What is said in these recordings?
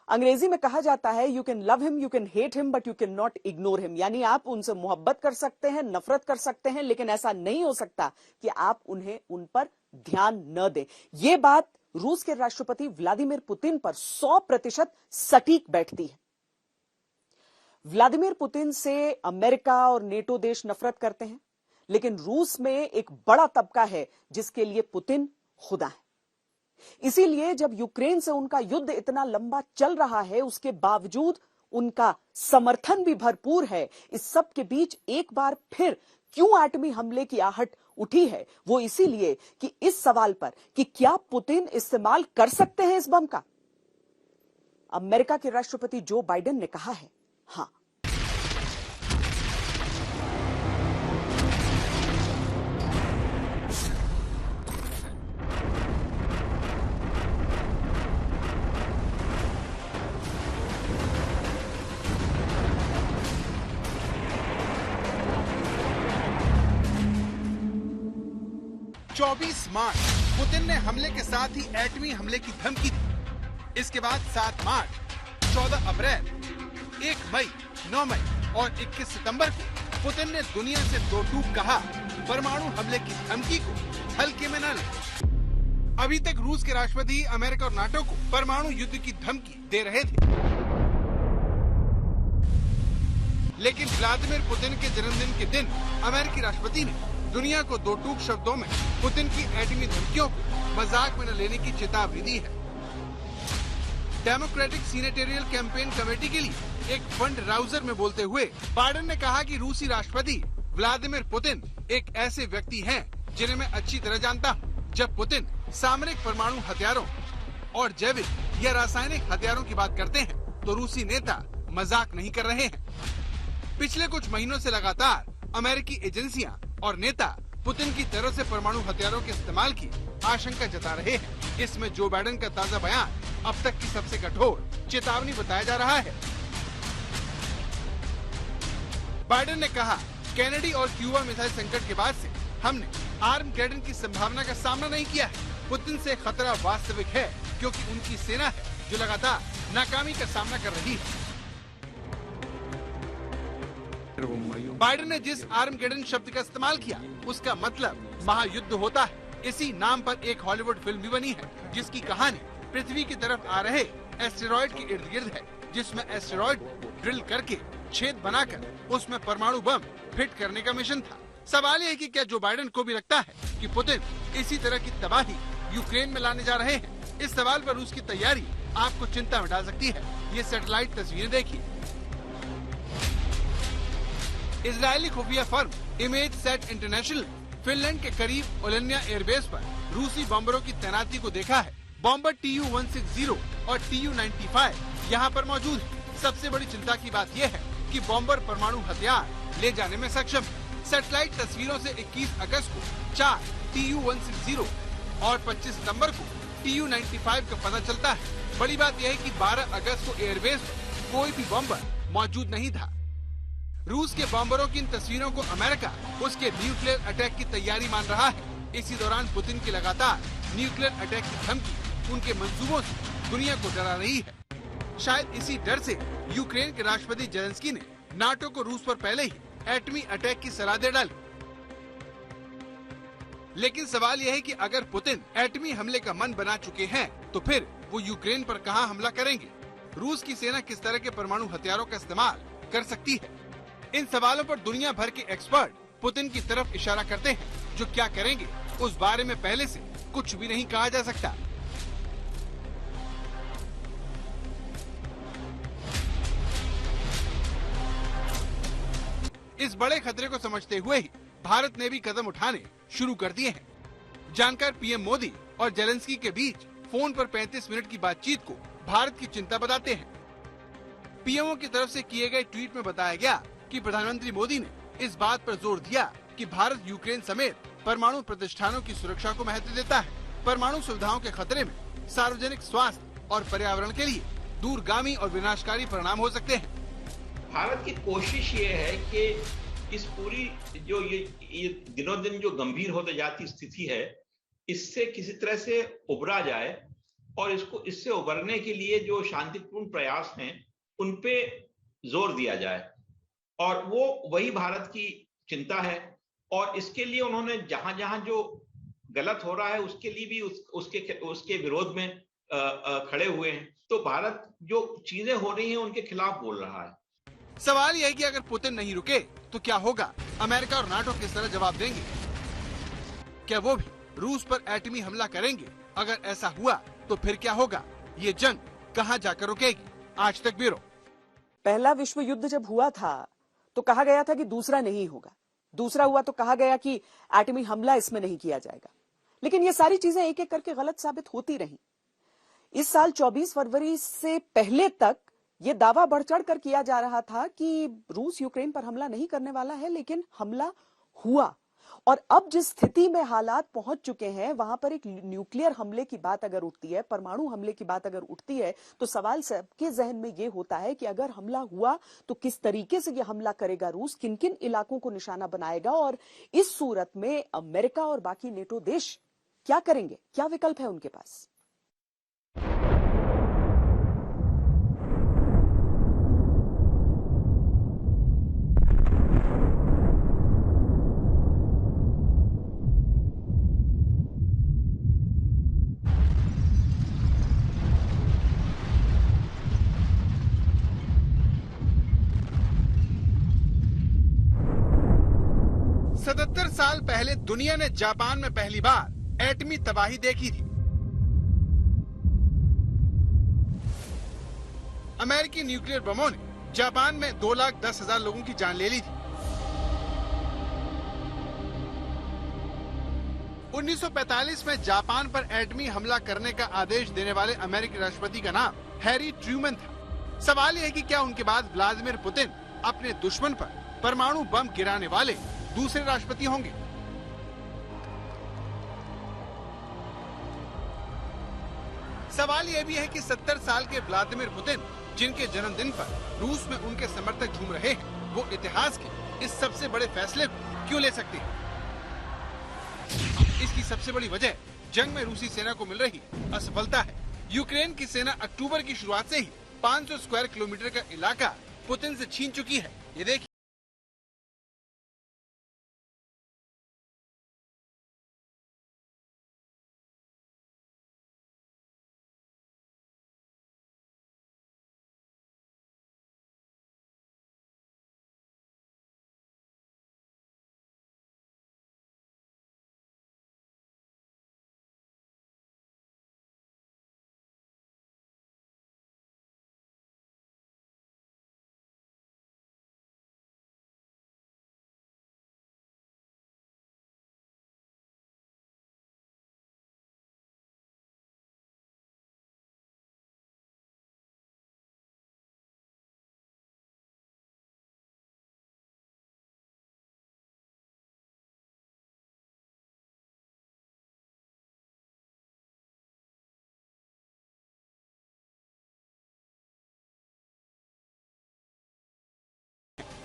अंग्रेजी में कहा जाता है you can love him, you can hate him, but you can not ignore him. यानी आप उनसे मोहब्बत कर सकते हैं, नफरत कर सकते हैं, लेकिन ऐसा नहीं हो सकता कि आप उन पर ध्यान न दें। यह बात रूस के राष्ट्रपति व्लादिमीर पुतिन पर 100% सटीक बैठती है। व्लादिमीर पुतिन से अमेरिका और नेटो देश नफरत करते हैं, लेकिन रूस में एक बड़ा तबका है जिसके लिए पुतिन खुदा है। इसीलिए जब यूक्रेन से उनका युद्ध इतना लंबा चल रहा है, उसके बावजूद उनका समर्थन भी भरपूर है। इस सब के बीच एक बार फिर क्यों एटमी हमले की आहट उठी है, वो इसीलिए कि इस सवाल पर कि क्या पुतिन इस्तेमाल कर सकते हैं इस बम का, अमेरिका के राष्ट्रपति जो बाइडेन ने कहा है हां। 24 मार्च पुतिन ने हमले के साथ ही एटमी हमले की धमकी दी। इसके बाद 7 मार्च, 14 अप्रैल, 1 मई, 9 मई और 21 सितंबर को पुतिन ने दुनिया से दो टूक कहा, परमाणु हमले की धमकी को हल्के में न लें। अभी तक रूस के राष्ट्रपति अमेरिका और नाटो को परमाणु युद्ध की धमकी दे रहे थे, लेकिन व्लादिमीर पुतिन के जन्मदिन के दिन अमेरिकी राष्ट्रपति ने दुनिया को दो टूक शब्दों में पुतिन की एटमी धमकियों को मजाक में न लेने की चेतावनी दी है। डेमोक्रेटिक सीनेटेरियल कैंपेन कमेटी के लिए एक फंड राउजर में बोलते हुए बाइडेन ने कहा कि रूसी राष्ट्रपति व्लादिमीर पुतिन एक ऐसे व्यक्ति हैं जिन्हें मैं अच्छी तरह जानता हूं। जब पुतिन सामरिक परमाणु हथियारों और जैविक या रासायनिक हथियारों की बात करते हैं तो रूसी नेता मजाक नहीं कर रहे हैं। पिछले कुछ महीनों से लगातार अमेरिकी एजेंसियां और नेता पुतिन की तरफ से परमाणु हथियारों के इस्तेमाल की आशंका जता रहे हैं। इसमें जो बाइडेन का ताजा बयान अब तक की सबसे कठोर चेतावनी बताया जा रहा है। बाइडेन ने कहा, कैनेडी और क्यूबा मिसाइल संकट के बाद से हमने आर्मगेडन की संभावना का सामना नहीं किया है। पुतिन से खतरा वास्तविक है क्योंकि उनकी सेना है जो लगातार नाकामी का सामना कर रही है। बाइडेन ने जिस आर्मगेडन शब्द का इस्तेमाल किया उसका मतलब महायुद्ध होता है। इसी नाम पर एक हॉलीवुड फिल्म भी बनी है जिसकी कहानी पृथ्वी की तरफ आ रहे एस्टेरॉयड के इर्द गिर्द है, जिसमें एस्टेरॉयड को ड्रिल करके छेद बनाकर उसमें परमाणु बम फिट करने का मिशन था। सवाल ये है कि क्या जो बाइडेन को भी लगता है कि पुतिन इसी तरह की तबाही यूक्रेन में लाने जा रहे हैं? इस सवाल पर रूस की तैयारी आपको चिंता में डाल सकती है। ये सैटेलाइट तस्वीरें देखिए। इजरायली खुफिया firm image set international Finland के करीब ओलेन्या एयरबेस पर रूसी बॉम्बरों की तैनाती को देखा है। बॉम्बर Tu-160 और Tu-95 यहाँ पर मौजूद है। सबसे बड़ी चिंता की बात यह है कि बॉम्बर परमाणु हथियार ले जाने में सक्षम है। सैटेलाइट तस्वीरों से 21 अगस्त को 4 Tu-160 और 25 सितंबर को Tu-95 का पता चलता है। बड़ी बात यह है कि 12 अगस्त को एयरबेस पर कोई भी बॉम्बर मौजूद नहीं था। रूस के बॉम्बरों की इन तस्वीरों को अमेरिका उसके न्यूक्लियर अटैक की तैयारी मान रहा है। इसी दौरान पुतिन की लगातार न्यूक्लियर अटैक की धमकी उनके मंसूबों से दुनिया को डरा रही है। शायद इसी डर से यूक्रेन के राष्ट्रपति जेलेंस्की ने नाटो को रूस पर पहले ही एटमी अटैक की सलाह दे डाली। लेकिन सवाल यह है कि अगर पुतिन एटमी हमले का मन बना चुके हैं तो फिर वो यूक्रेन पर कहां हमला करेंगे? रूस की सेना किस तरह के परमाणु हथियारों का इस्तेमाल कर सकती है? इन सवालों पर दुनिया भर के एक्सपर्ट पुतिन की तरफ इशारा करते हैं। जो क्या करेंगे उस बारे में पहले से कुछ भी नहीं कहा जा सकता। इस बड़े खतरे को समझते हुए ही भारत ने भी कदम उठाने शुरू कर दिए हैं। जानकार पीएम मोदी और जेलेंस्की के बीच फोन पर 35 मिनट की बातचीत को भारत की चिंता बताते हैं। पीएमओ की तरफ से किए गए ट्वीट में बताया गया कि प्रधानमंत्री मोदी ने इस बात पर जोर दिया कि भारत यूक्रेन समेत परमाणु प्रतिष्ठानों की सुरक्षा को महत्व देता है। परमाणु सुविधाओं के खतरे में सार्वजनिक स्वास्थ्य और पर्यावरण के लिए दूरगामी और विनाशकारी परिणाम हो सकते हैं। भारत की कोशिश ये है कि इस पूरी जो ये दिनों दिन जो गंभीर होते जाती स्थिति है, इससे किसी तरह से उबरा जाए और इससे उबरने के लिए जो शांतिपूर्ण प्रयास हैं उन पे जोर दिया जाए, और वो वही भारत की चिंता है। और इसके लिए उन्होंने जहां जहां जो गलत हो रहा है उसके लिए भी उसके विरोध में खड़े हुए हैं। तो भारत जो चीजें हो रही हैं उनके खिलाफ बोल रहा है। सवाल यह है कि अगर पुतिन नहीं रुके तो क्या होगा? अमेरिका और नाटो किस तरह जवाब देंगे? क्या वो भी रूस पर एटमी हमला करेंगे? अगर ऐसा हुआ तो फिर क्या होगा? ये जंग कहां जाकर रुकेगी? आज तक ब्यूरो। पहला विश्व युद्ध जब हुआ था तो कहा गया था कि दूसरा नहीं होगा, दूसरा हुआ तो कहा गया कि एटमी हमला इसमें नहीं किया जाएगा। लेकिन ये सारी चीजें एक एक करके गलत साबित होती रही। इस साल 24 फरवरी से पहले तक ये दावा बढ़ चढ़ कर किया जा रहा था कि रूस यूक्रेन पर हमला नहीं करने वाला है, लेकिन हमला हुआ। और अब जिस स्थिति में हालात पहुंच चुके हैं, वहां पर एक न्यूक्लियर हमले की बात अगर उठती है, परमाणु हमले की बात अगर उठती है, तो सवाल सबके जहन में यह होता है कि अगर हमला हुआ तो किस तरीके से यह हमला करेगा रूस, किन किन इलाकों को निशाना बनाएगा, और इस सूरत में अमेरिका और बाकी नेटो देश क्या करेंगे, क्या विकल्प है उनके पास? साल पहले दुनिया ने जापान में पहली बार एटमी तबाही देखी थी। अमेरिकी न्यूक्लियर बमों ने जापान में 2,10,000 लोगों की जान ले ली थी। 1945 में जापान पर एटमी हमला करने का आदेश देने वाले अमेरिकी राष्ट्रपति का नाम हैरी ट्रूमैन था। सवाल यह है कि क्या उनके बाद व्लादिमीर पुतिन अपने दुश्मन पर परमाणु बम गिराने वाले दूसरे राष्ट्रपति होंगे? सवाल यह भी है कि 70 साल के व्लादिमीर पुतिन, जिनके जन्मदिन पर रूस में उनके समर्थक झूम रहे हैं, वो इतिहास के इस सबसे बड़े फैसले को क्यों ले सकते हैं? इसकी सबसे बड़ी वजह जंग में रूसी सेना को मिल रही असफलता है। यूक्रेन की सेना अक्टूबर की शुरुआत से ही 500 स्क्वायर किलोमीटर का इलाका पुतिन से छीन चुकी है। ये देखिए,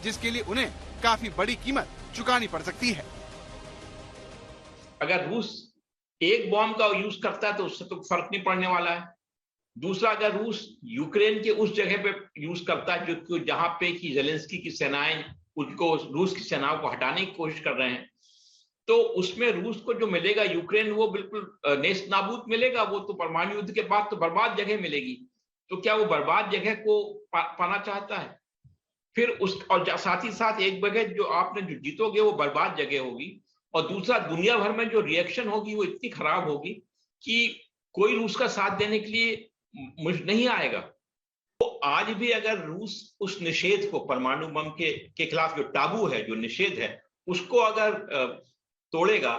जिसके लिए उन्हें काफी बड़ी कीमत चुकानी पड़ सकती है। अगर रूस एक बॉम्ब का यूज करता है तो उससे तो फर्क नहीं पड़ने वाला है। दूसरा, अगर रूस यूक्रेन के उस जगह पे यूज करता है जो जहां पे कि ज़ेलेंस्की की सेनाएं उनको रूस की सेनाओं को हटाने की कोशिश कर रहे हैं, तो उसमें रूस को जो मिलेगा यूक्रेन, वो बिल्कुल नेस्त नाबूद मिलेगा। वो तो परमाणु युद्ध के बाद तो बर्बाद जगह मिलेगी। तो क्या वो बर्बाद जगह को पाना चाहता है? फिर और साथ ही साथ एक जगह जो आपने जो जीतोगे वो बर्बाद जगह होगी, और दूसरा दुनिया भर में जो रिएक्शन होगी वो इतनी खराब होगी कि कोई रूस का साथ देने के लिए नहीं आएगा। तो आज भी अगर रूस उस निषेध को, परमाणु बम के खिलाफ जो टाबू है, जो निषेध है, उसको अगर तोड़ेगा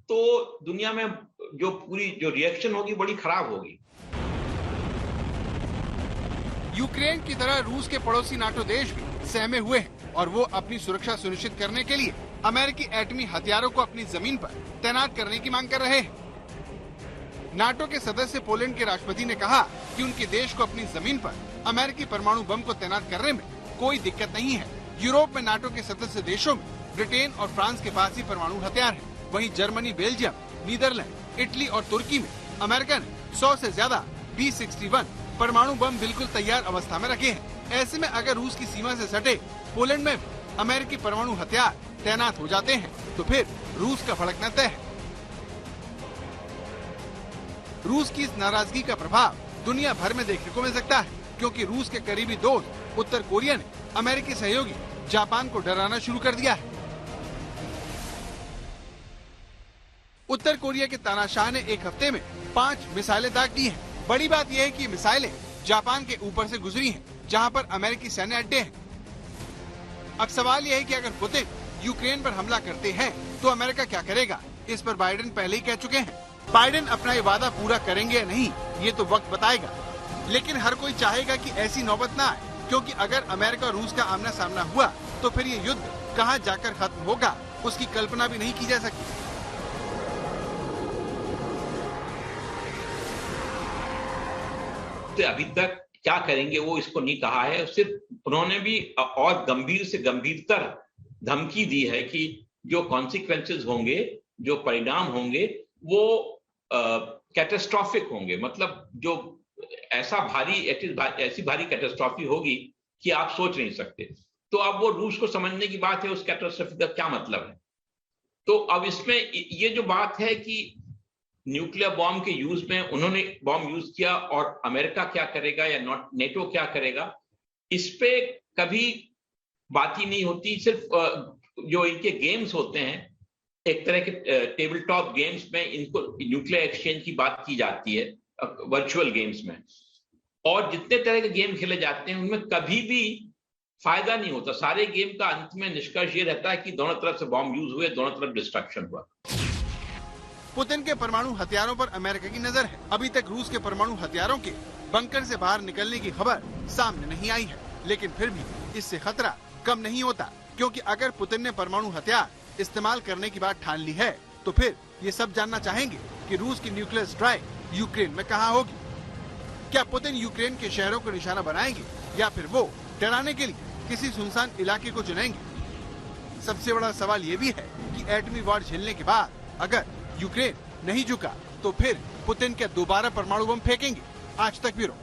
तो दुनिया में जो पूरी जो रिएक्शन होगी बड़ी खराब होगी। यूक्रेन की तरह रूस के पड़ोसी नाटो देश भी सहमे हुए हैं और वो अपनी सुरक्षा सुनिश्चित करने के लिए अमेरिकी एटमी हथियारों को अपनी जमीन पर तैनात करने की मांग कर रहे हैं। नाटो के सदस्य पोलैंड के राष्ट्रपति ने कहा कि उनके देश को अपनी जमीन पर अमेरिकी परमाणु बम को तैनात करने में कोई दिक्कत नहीं है। यूरोप में नाटो के सदस्य देशों में ब्रिटेन और फ्रांस के पास ही परमाणु हथियार है। वहीं जर्मनी, बेल्जियम, नीदरलैंड, इटली और तुर्की में अमेरिका ने 100 से ज्यादा B-61 परमाणु बम बिल्कुल तैयार अवस्था में रखे हैं। ऐसे में अगर रूस की सीमा से सटे पोलैंड में अमेरिकी परमाणु हथियार तैनात हो जाते हैं तो फिर रूस का भड़कना तय है। रूस की इस नाराजगी का प्रभाव दुनिया भर में देखने को मिल सकता है, क्योंकि रूस के करीबी दोस्त उत्तर कोरिया ने अमेरिकी सहयोगी जापान को डराना शुरू कर दिया है। उत्तर कोरिया के तानाशाह ने एक हफ्ते में 5 मिसाइलें दाग दी हैं। बड़ी बात यह है कि मिसाइलें जापान के ऊपर से गुजरी हैं, जहां पर अमेरिकी सैन्य अड्डे हैं। अब सवाल यह है कि अगर पुतिन यूक्रेन पर हमला करते हैं तो अमेरिका क्या करेगा। इस पर बाइडेन पहले ही कह चुके हैं। बाइडेन अपना ये वादा पूरा करेंगे या नहीं, ये तो वक्त बताएगा। लेकिन हर कोई चाहेगा कि ऐसी नौबत ना आए, क्योंकि अगर अमेरिका और रूस का आमना सामना हुआ तो फिर ये युद्ध कहां जाकर खत्म होगा, उसकी कल्पना भी नहीं की जा सकती। तो अभी तक क्या करेंगे वो इसको नहीं कहा है। सिर्फ उन्होंने भी और गंभीर से गंभीरतर धमकी दी है कि जो कॉन्सिक्वेंसेस होंगे, जो परिणाम होंगे, वो कैटास्ट्रॉफिक होंगे। मतलब जो ऐसी भारी कैटास्ट्रॉफी होगी कि आप सोच नहीं सकते। तो अब वो रूस को समझने की बात है उस कैटास्ट्रॉफी का क्या मतलब है। तो अब इसमें ये जो बात है कि न्यूक्लियर बॉम्ब के यूज में उन्होंने बॉम्ब यूज किया और अमेरिका क्या करेगा या नेटो क्या करेगा, इस पे कभी बात ही नहीं होती। सिर्फ जो इनके गेम्स होते हैं, एक तरह के टेबल टॉप गेम्स में इनको न्यूक्लियर एक्सचेंज की बात की जाती है, वर्चुअल गेम्स में। और जितने तरह के गेम खेले जाते हैं उनमें कभी भी फायदा नहीं होता। सारे गेम का अंत में निष्कर्ष ये रहता है कि दोनों तरफ से बॉम्ब यूज हुए, दोनों तरफ डिस्ट्रक्शन हुआ। पुतिन के परमाणु हथियारों पर अमेरिका की नजर है। अभी तक रूस के परमाणु हथियारों के बंकर से बाहर निकलने की खबर सामने नहीं आई है, लेकिन फिर भी इससे खतरा कम नहीं होता, क्योंकि अगर पुतिन ने परमाणु हथियार इस्तेमाल करने की बात ठान ली है तो फिर ये सब जानना चाहेंगे कि रूस की न्यूक्लियर स्ट्राइक यूक्रेन में कहां होगी। क्या पुतिन यूक्रेन के शहरों को निशाना बनाएंगे या फिर वो डराने के लिए किसी सुनसान इलाके को चुनेंगे। सबसे बड़ा सवाल ये भी है कि एटमी वॉर झेलने के बाद अगर यूक्रेन नहीं झुका तो फिर पुतिन क्या दोबारा परमाणु बम फेंकेंगे। आज तक ब्यूरो।